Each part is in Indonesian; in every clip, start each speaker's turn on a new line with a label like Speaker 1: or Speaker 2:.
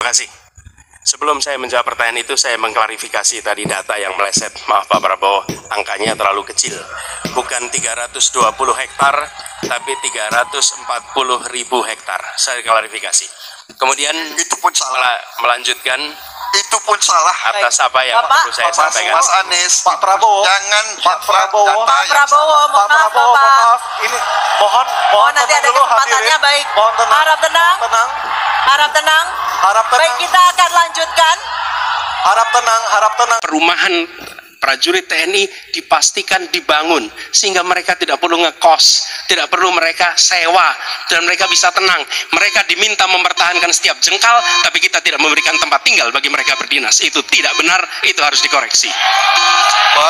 Speaker 1: Terima kasih. Sebelum saya menjawab pertanyaan itu, saya mengklarifikasi tadi data yang meleset. Maaf Pak Prabowo, angkanya terlalu kecil. Bukan 320 hektar, tapi 340.000 hektar. Saya klarifikasi. Kemudian
Speaker 2: itu pun salah.
Speaker 1: Melanjutkan.
Speaker 2: Itu pun salah.
Speaker 1: Atas apa yang perlu saya sampaikan?
Speaker 2: Mas Anies,
Speaker 3: Pak Prabowo,
Speaker 2: jangan
Speaker 3: Pak Prabowo,
Speaker 2: data yang salah.
Speaker 3: Pak Prabowo, maaf, ini mohon
Speaker 4: nanti ada
Speaker 3: dulu
Speaker 4: kesempatannya.
Speaker 3: hadirin.
Speaker 4: Baik,
Speaker 3: Mohon tenang,
Speaker 4: harap tenang,
Speaker 3: tenang,
Speaker 4: harap tenang.
Speaker 3: harap tenang,
Speaker 4: Baik, kita akan lanjutkan.
Speaker 3: harap tenang, harap tenang.
Speaker 1: Perumahan prajurit TNI dipastikan dibangun sehingga mereka tidak perlu ngekos, tidak perlu mereka sewa, dan mereka bisa tenang. Mereka diminta mempertahankan setiap jengkal, tapi kita tidak memberikan tempat tinggal bagi mereka berdinas. Itu tidak benar, itu harus dikoreksi.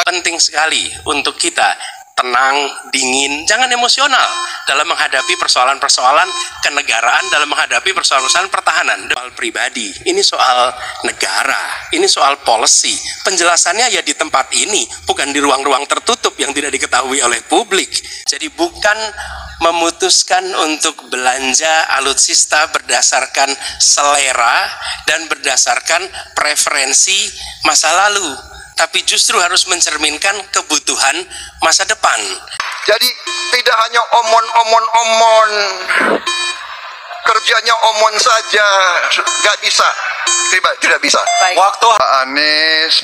Speaker 1: Penting sekali untuk kita tenang, dingin, jangan emosional dalam menghadapi persoalan-persoalan kenegaraan, dalam menghadapi persoalan-persoalan pertahanan. Soal pribadi, ini soal negara, ini soal policy. Penjelasannya ya di tempat ini, bukan di ruang-ruang tertutup yang tidak diketahui oleh publik. Jadi bukan memutuskan untuk belanja alutsista berdasarkan selera dan berdasarkan preferensi masa lalu, tapi justru harus mencerminkan kebutuhan masa depan.
Speaker 2: Jadi tidak hanya omon, kerjanya omon saja, nggak bisa, tidak bisa.
Speaker 4: Baik.
Speaker 3: Waktu
Speaker 2: Pak Anies.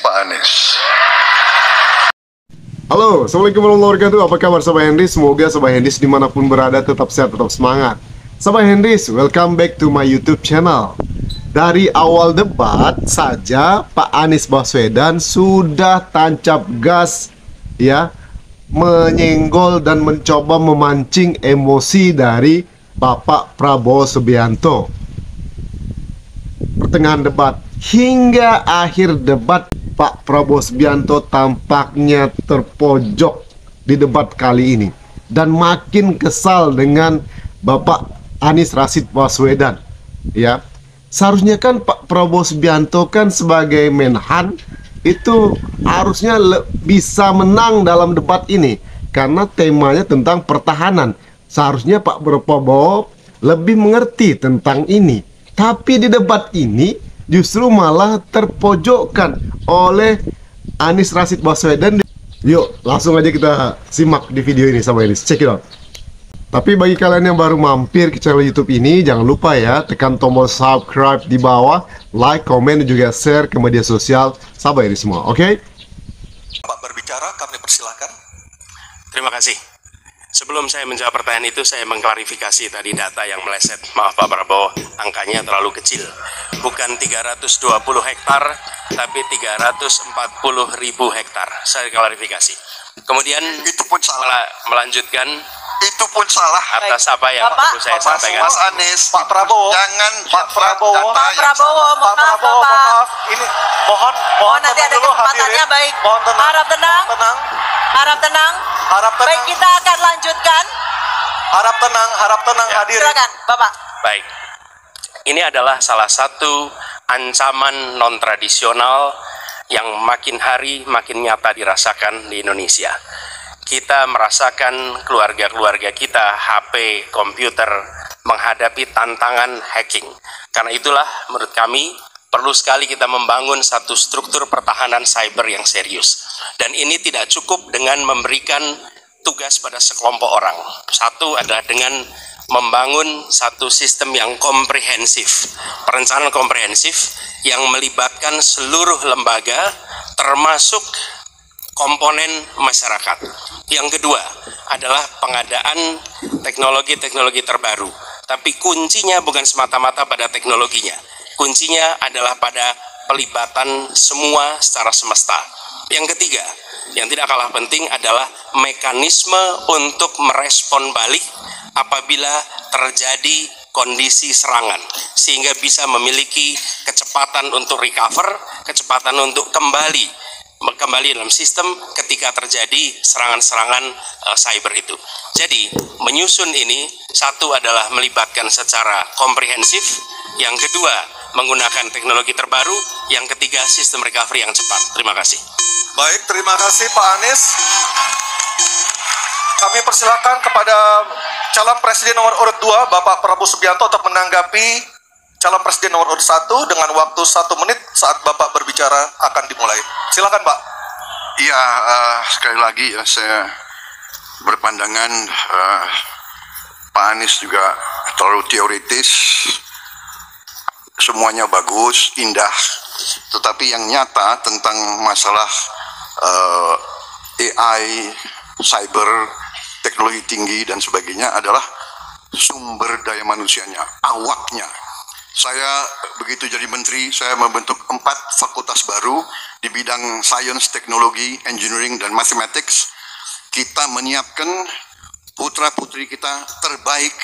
Speaker 5: Halo, Assalamualaikum warahmatullahi wabarakatuh. Apa kabar Sobat Hendris? Semoga Sobat Hendris dimanapun berada tetap sehat, tetap semangat. Sobat Hendris, welcome back to my YouTube channel. Dari awal debat saja Pak Anies Baswedan sudah tancap gas ya, menyenggol dan mencoba memancing emosi dari Bapak Prabowo Subianto. Pertengahan debat hingga akhir debat, Pak Prabowo Subianto tampaknya terpojok di debat kali ini dan makin kesal dengan Bapak Anies Rashid Baswedan ya. Seharusnya kan Pak Prabowo Subianto kan sebagai Menhan itu harusnya bisa menang dalam debat ini karena temanya tentang pertahanan. Seharusnya Pak Prabowo lebih mengerti tentang ini. Tapi di debat ini justru malah terpojokkan oleh Anies Rashid Baswedan. Yuk, langsung aja kita simak di video ini sama Anies. Check it out. Tapi bagi kalian yang baru mampir ke channel YouTube ini, jangan lupa ya, tekan tombol subscribe di bawah, like, komen, dan juga share ke media sosial sahabat ini semua, oke?
Speaker 3: Pak berbicara, kami persilakan.
Speaker 1: Terima kasih. Sebelum saya menjawab pertanyaan itu, saya mengklarifikasi tadi data yang meleset. Maaf Pak Prabowo, angkanya terlalu kecil. Bukan 320 hektar, tapi 340.000 hektar. Saya klarifikasi. Kemudian
Speaker 2: Itu pun salah.
Speaker 1: melanjutkan.
Speaker 2: Itu pun salah.
Speaker 1: Atas apa yang
Speaker 4: Bapak.
Speaker 1: perlu saya sampaikan?
Speaker 2: Mas Anies,
Speaker 3: Pak Prabowo,
Speaker 2: jangan
Speaker 3: Pak Prabowo,
Speaker 2: data
Speaker 4: Pak
Speaker 2: yang
Speaker 4: Prabowo,
Speaker 2: salah.
Speaker 3: Pak Prabowo,
Speaker 4: Bapak.
Speaker 3: maaf, ini mohon
Speaker 4: Nanti
Speaker 3: tenang
Speaker 4: ada
Speaker 3: dulu
Speaker 4: kesempatannya.
Speaker 3: hadirin.
Speaker 4: Baik,
Speaker 3: Mohon tenang,
Speaker 4: harap tenang,
Speaker 3: tenang,
Speaker 4: harap tenang.
Speaker 3: harap
Speaker 4: Baik,
Speaker 3: tenang,
Speaker 4: kita akan lanjutkan.
Speaker 3: harap tenang
Speaker 1: Ya.
Speaker 3: hadirin.
Speaker 4: Silakan, Bapak.
Speaker 1: Baik, ini adalah salah satu ancaman non-tradisional yang makin hari makin nyata dirasakan di Indonesia. Kita merasakan keluarga-keluarga kita, HP, komputer, menghadapi tantangan hacking. Karena itulah menurut kami perlu sekali kita membangun satu struktur pertahanan cyber yang serius. Dan ini tidak cukup dengan memberikan tugas pada sekelompok orang. Satu adalah dengan membangun satu sistem yang komprehensif, perencanaan komprehensif yang melibatkan seluruh lembaga termasuk komponen masyarakat. Yang kedua adalah pengadaan teknologi-teknologi terbaru. Tapi kuncinya bukan semata-mata pada teknologinya. Kuncinya adalah pada pelibatan semua secara semesta. Yang ketiga, yang tidak kalah penting adalah mekanisme untuk merespon balik apabila terjadi kondisi serangan, sehingga bisa memiliki kecepatan untuk recover, kecepatan untuk kembali dalam sistem ketika terjadi serangan-serangan cyber itu. Jadi menyusun ini, satu adalah melibatkan secara komprehensif, yang kedua menggunakan teknologi terbaru, yang ketiga sistem recovery yang cepat. Terima kasih.
Speaker 3: Baik, terima kasih Pak Anies. Kami persilakan kepada calon presiden nomor urut 2 Bapak Prabowo Subianto untuk menanggapi calon presiden nomor urut 1 dengan waktu 1 menit saat Bapak berbicara akan dimulai. Silakan Pak.
Speaker 2: Iya, sekali lagi ya saya berpandangan Pak Anies juga terlalu teoritis. Semuanya bagus, indah, tetapi yang nyata tentang masalah AI, cyber, teknologi tinggi dan sebagainya adalah sumber daya manusianya, awaknya. Saya begitu jadi menteri, saya membentuk 4 fakultas baru di bidang sains, teknologi, engineering, dan mathematics. Kita menyiapkan putra-putri kita terbaik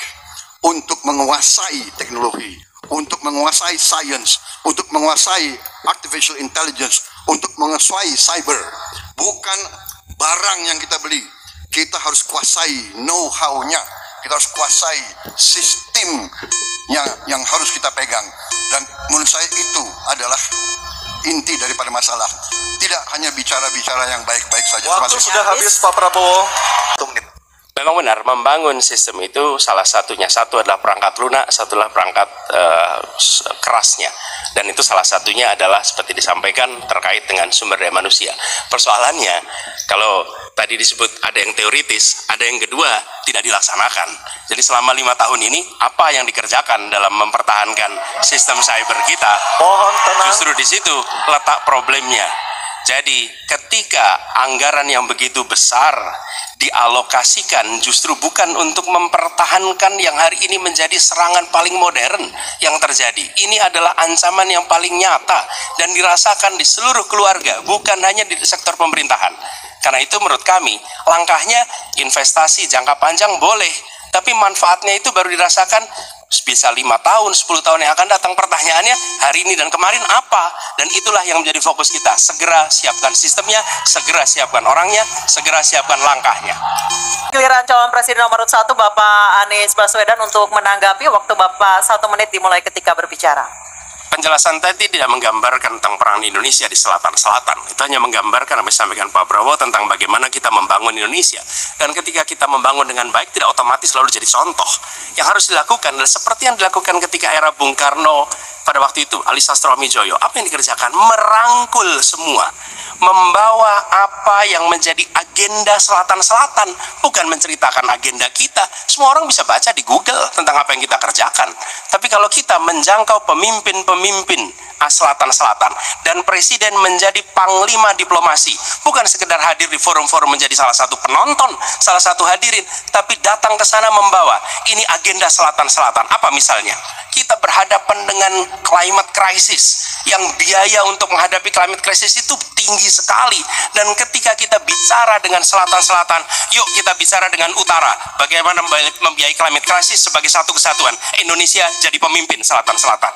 Speaker 2: untuk menguasai teknologi, untuk menguasai sains, untuk menguasai artificial intelligence, untuk menguasai cyber. Bukan barang yang kita beli, kita harus kuasai know-how-nya, kita harus kuasai sistemnya yang harus kita pegang. Dan menurut saya itu adalah inti daripada masalah. Tidak hanya bicara-bicara yang baik-baik saja.
Speaker 3: Waktu sudah habis Pak Prabowo. 1 menit.
Speaker 1: Memang benar, membangun sistem itu salah satunya, satu adalah perangkat lunak, satu adalah perangkat kerasnya. Dan itu salah satunya adalah seperti disampaikan terkait dengan sumber daya manusia. Persoalannya, kalau tadi disebut ada yang teoritis, ada yang kedua tidak dilaksanakan. Jadi selama 5 tahun ini, apa yang dikerjakan dalam mempertahankan sistem cyber kita?
Speaker 3: Mohon tenang.
Speaker 1: Justru di situ letak problemnya. Jadi ketika anggaran yang begitu besar dialokasikan justru bukan untuk mempertahankan yang hari ini menjadi serangan paling modern yang terjadi. Ini adalah ancaman yang paling nyata dan dirasakan di seluruh keluarga, bukan hanya di sektor pemerintahan. Karena itu menurut kami, langkahnya investasi jangka panjang boleh, tapi manfaatnya itu baru dirasakan bisa 5 tahun, 10 tahun yang akan datang. Pertanyaannya hari ini dan kemarin apa? Dan itulah yang menjadi fokus kita. Segera siapkan sistemnya, segera siapkan orangnya, segera siapkan langkahnya.
Speaker 4: Giliran calon presiden nomor 1 Bapak Anies Baswedan untuk menanggapi. Waktu Bapak 1 menit dimulai ketika berbicara.
Speaker 1: Penjelasan tadi tidak menggambarkan tentang perang di Indonesia di selatan-selatan. Itu hanya menggambarkan apa yang disampaikan Pak Prabowo tentang bagaimana kita membangun Indonesia. Dan ketika kita membangun dengan baik, tidak otomatis selalu jadi contoh. Yang harus dilakukan adalah seperti yang dilakukan ketika era Bung Karno pada waktu itu, Ali Sastroamidjojo. Apa yang dikerjakan? Merangkul semua. Membawa apa yang menjadi agenda selatan-selatan. Bukan menceritakan agenda kita. Semua orang bisa baca di Google tentang apa yang kita kerjakan. Tapi kalau kita menjangkau pemimpin selatan-selatan dan presiden menjadi panglima diplomasi, bukan sekedar hadir di forum-forum menjadi salah satu penonton, salah satu hadirin, tapi datang ke sana membawa ini agenda selatan-selatan. Apa misalnya? Kita berhadapan dengan climate crisis yang biaya untuk menghadapi climate crisis itu tinggi sekali, dan ketika kita bicara dengan selatan-selatan, yuk kita bicara dengan utara bagaimana membiayai climate crisis sebagai satu kesatuan. Indonesia jadi pemimpin selatan-selatan.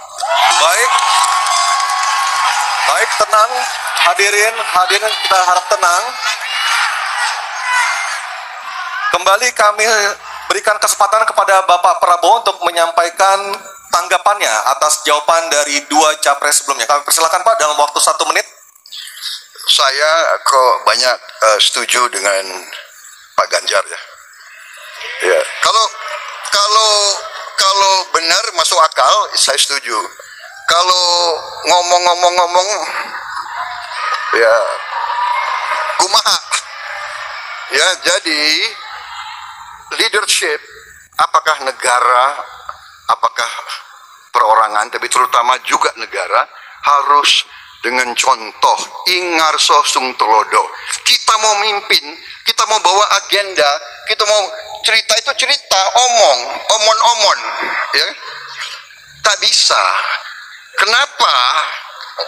Speaker 3: Baik, tenang. Hadirin kita harap tenang. Kembali kami berikan kesempatan kepada Bapak Prabowo untuk menyampaikan tanggapannya atas jawaban dari 2 capres sebelumnya. Kami persilakan Pak dalam waktu 1 menit.
Speaker 2: Saya kok banyak setuju dengan Pak Ganjar ya. Ya, kalau benar masuk akal, saya setuju. Kalau ngomong ya kumaha. Ya, jadi leadership, apakah negara, apakah perorangan, tapi terutama juga negara harus dengan contoh ingarso sung telodo. Kita mau mimpin, kita mau bawa agenda, kita mau cerita itu cerita, omon, ya. Tak bisa. Kenapa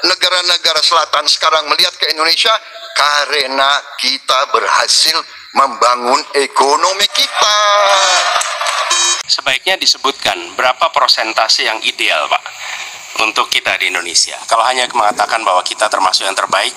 Speaker 2: negara-negara selatan sekarang melihat ke Indonesia? Karena kita berhasil membangun ekonomi kita.
Speaker 1: Sebaiknya disebutkan berapa persentase yang ideal, Pak, untuk kita di Indonesia. Kalau hanya mengatakan bahwa kita termasuk yang terbaik,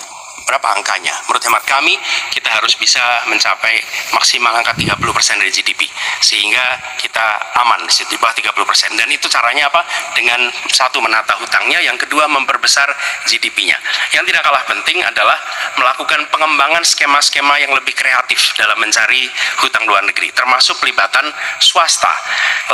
Speaker 1: berapa angkanya? Menurut hemat kami, kita harus bisa mencapai maksimal angka 30% dari GDP, sehingga kita aman di bawah 30%. Dan itu caranya apa? Dengan satu, menata hutangnya, yang kedua memperbesar GDP-nya. Yang tidak kalah penting adalah melakukan pengembangan skema-skema yang lebih kreatif dalam mencari hutang luar negeri, termasuk pelibatan swasta.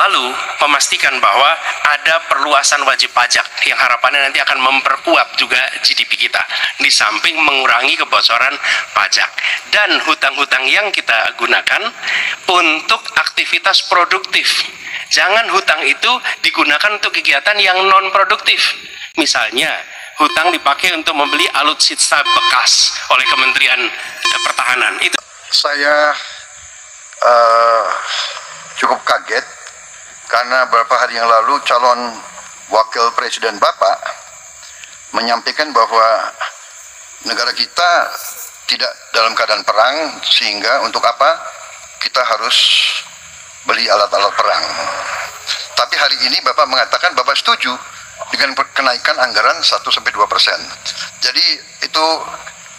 Speaker 1: Lalu memastikan bahwa ada perluasan wajib pajak yang harapannya nanti akan memperkuat juga GDP kita, di samping mengurangi kebocoran pajak. Dan hutang-hutang yang kita gunakan untuk aktivitas produktif. Jangan hutang itu digunakan untuk kegiatan yang non produktif. Misalnya hutang dipakai untuk membeli alutsista bekas oleh Kementerian Pertahanan. Itu
Speaker 2: Saya cukup kaget karena beberapa hari yang lalu calon wakil presiden Bapak menyampaikan bahwa negara kita tidak dalam keadaan perang, sehingga untuk apa kita harus beli alat-alat perang. Tapi hari ini Bapak mengatakan Bapak setuju dengan kenaikan anggaran 1-2%. Jadi itu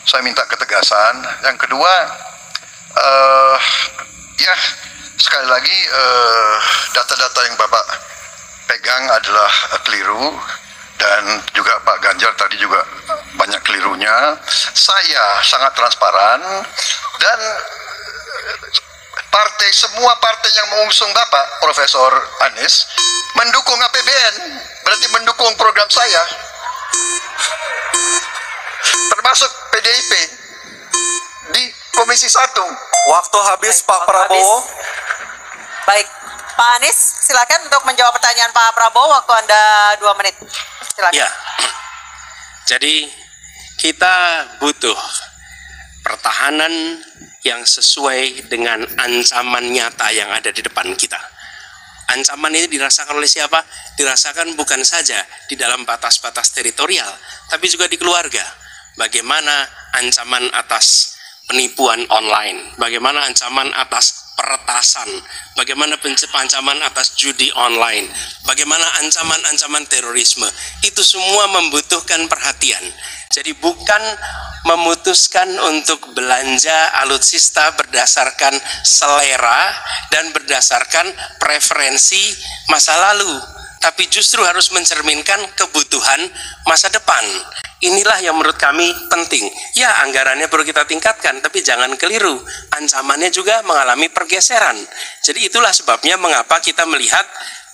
Speaker 2: saya minta ketegasan. Yang kedua, ya sekali lagi data-data yang Bapak pegang adalah keliru, dan juga Pak Ganjar tadi juga banyak kelirunya. Saya sangat transparan, dan semua partai yang mengusung Bapak Profesor Anies mendukung APBN, berarti mendukung program saya, termasuk PDIP di Komisi 1.
Speaker 3: Waktu habis, Pak Prabowo.
Speaker 4: Baik, Pak Anies, silakan untuk menjawab pertanyaan Pak Prabowo. Waktu Anda 2 menit. Silakan.
Speaker 1: ya. Jadi kita butuh pertahanan yang sesuai dengan ancaman nyata yang ada di depan kita. Ancaman ini dirasakan oleh siapa? Dirasakan bukan saja di dalam batas-batas teritorial, tapi juga di keluarga. Bagaimana ancaman atas penipuan online, bagaimana ancaman atas peretasan, bagaimana ancaman atas judi online, bagaimana ancaman-ancaman terorisme. Itu semua membutuhkan perhatian. Jadi bukan memutuskan untuk belanja alutsista berdasarkan selera dan berdasarkan preferensi masa lalu, tapi justru harus mencerminkan kebutuhan masa depan. Inilah yang menurut kami penting. Ya, anggarannya perlu kita tingkatkan, tapi jangan keliru, ancamannya juga mengalami pergeseran. Jadi itulah sebabnya mengapa kita melihat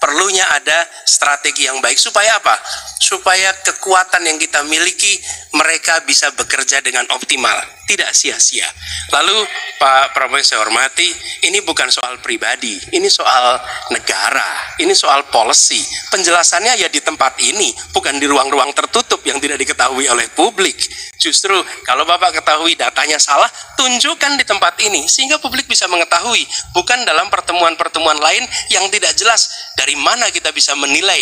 Speaker 1: perlunya ada strategi yang baik. Supaya apa? Supaya kekuatan yang kita miliki, mereka bisa bekerja dengan optimal, tidak sia-sia. Lalu Pak Prabowo yang saya hormati, ini bukan soal pribadi, ini soal negara, ini soal policy. Penjelasannya ya di tempat ini, bukan di ruang-ruang tertutup yang tidak diketahui oleh publik. Justru kalau Bapak ketahui datanya salah, tunjukkan di tempat ini sehingga publik bisa mengetahui, bukan dalam pertemuan-pertemuan lain yang tidak jelas dari mana kita bisa menilai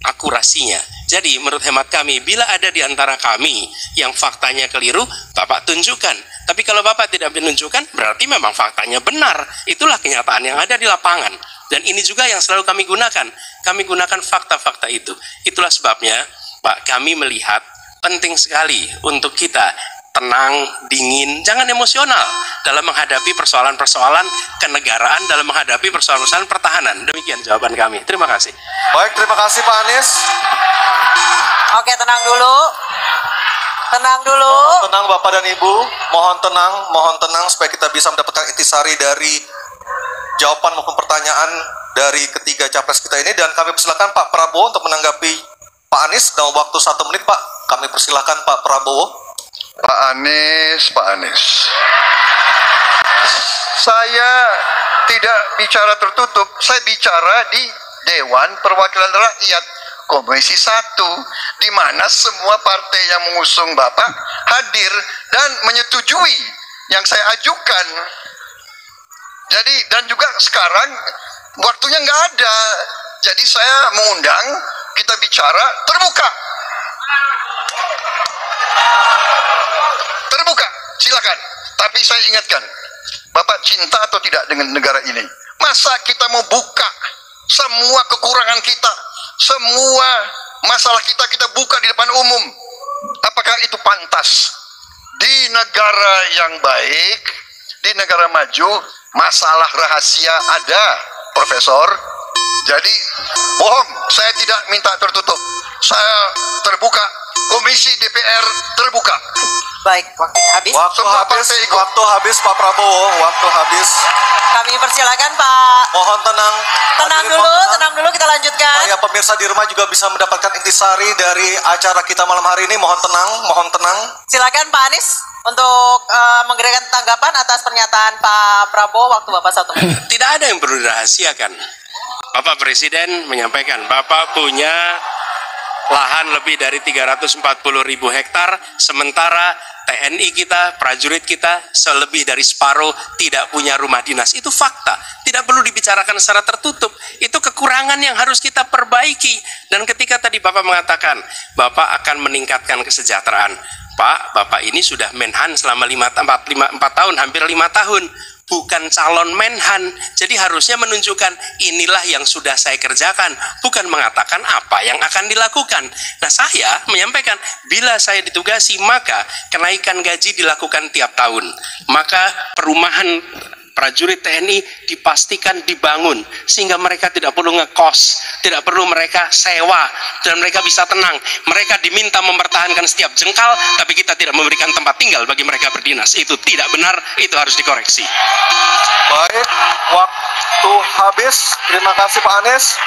Speaker 1: akurasinya. Jadi menurut hemat kami, bila ada di antara kami yang faktanya keliru, Bapak tunjukkan. Tapi kalau Bapak tidak menunjukkan, berarti memang faktanya benar. Itulah kenyataan yang ada di lapangan. Dan ini juga yang selalu kami gunakan. Kami gunakan fakta-fakta itu. Itulah sebabnya, Pak, kami melihat penting sekali untuk kita tenang, dingin, jangan emosional dalam menghadapi persoalan-persoalan kenegaraan, dalam menghadapi persoalan-persoalan pertahanan. Demikian jawaban kami. Terima kasih.
Speaker 3: Baik, terima kasih Pak Anies.
Speaker 4: Oke, tenang dulu. Tenang dulu.
Speaker 3: Tenang Bapak dan Ibu, mohon tenang supaya kita bisa mendapatkan intisari dari jawaban maupun pertanyaan dari ketiga capres kita ini. Dan kami persilakan Pak Prabowo untuk menanggapi Pak Anies dalam waktu 1 menit, Pak. Kami persilakan Pak Prabowo.
Speaker 2: Pak Anies, saya tidak bicara tertutup, saya bicara di Dewan Perwakilan Rakyat Komisi 1, di mana semua partai yang mengusung Bapak hadir dan menyetujui yang saya ajukan. Jadi, dan juga sekarang waktunya nggak ada, jadi saya mengundang kita bicara terbuka. Terbuka, silakan. Tapi saya ingatkan, Bapak cinta atau tidak dengan negara ini? Masa kita mau buka semua kekurangan kita, semua masalah kita buka di depan umum? Apakah itu pantas Di negara yang baik, di negara maju, masalah rahasia ada, Profesor. Jadi bohong, saya tidak minta tertutup. Saya terbuka, Komisi DPR terbuka.
Speaker 4: Baik, waktunya habis.
Speaker 3: Waktu habis Pak Prabowo, waktu habis.
Speaker 4: Kami persilakan Pak.
Speaker 3: Mohon tenang.
Speaker 4: Tenang dulu kita lanjutkan.
Speaker 3: Supaya pemirsa di rumah juga bisa mendapatkan intisari dari acara kita malam hari ini. Mohon tenang.
Speaker 4: Silakan Pak Anies untuk menggerakkan tanggapan atas pernyataan Pak Prabowo waktu Bapak 1 menit.
Speaker 1: Tidak ada yang perlu dirahasiakan. Bapak Presiden menyampaikan, Bapak punya lahan lebih dari 340.000 hektar, sementara TNI kita, prajurit kita, selebih dari separuh tidak punya rumah dinas. Itu fakta, tidak perlu dibicarakan secara tertutup. Itu kekurangan yang harus kita perbaiki. Dan ketika tadi Bapak mengatakan, Bapak akan meningkatkan kesejahteraan. Pak, Bapak ini sudah Menhan selama 4 tahun, hampir 5 tahun. Bukan calon Menhan, jadi harusnya menunjukkan inilah yang sudah saya kerjakan, bukan mengatakan apa yang akan dilakukan. Nah, saya menyampaikan bila saya ditugasi maka kenaikan gaji dilakukan tiap tahun, maka perumahan prajurit TNI dipastikan dibangun sehingga mereka tidak perlu ngekos, tidak perlu mereka sewa, dan mereka bisa tenang. Mereka diminta mempertahankan setiap jengkal, tapi kita tidak memberikan tempat tinggal bagi mereka berdinas. Itu tidak benar, itu harus dikoreksi.
Speaker 3: Baik, waktu habis. Terima kasih Pak Anies.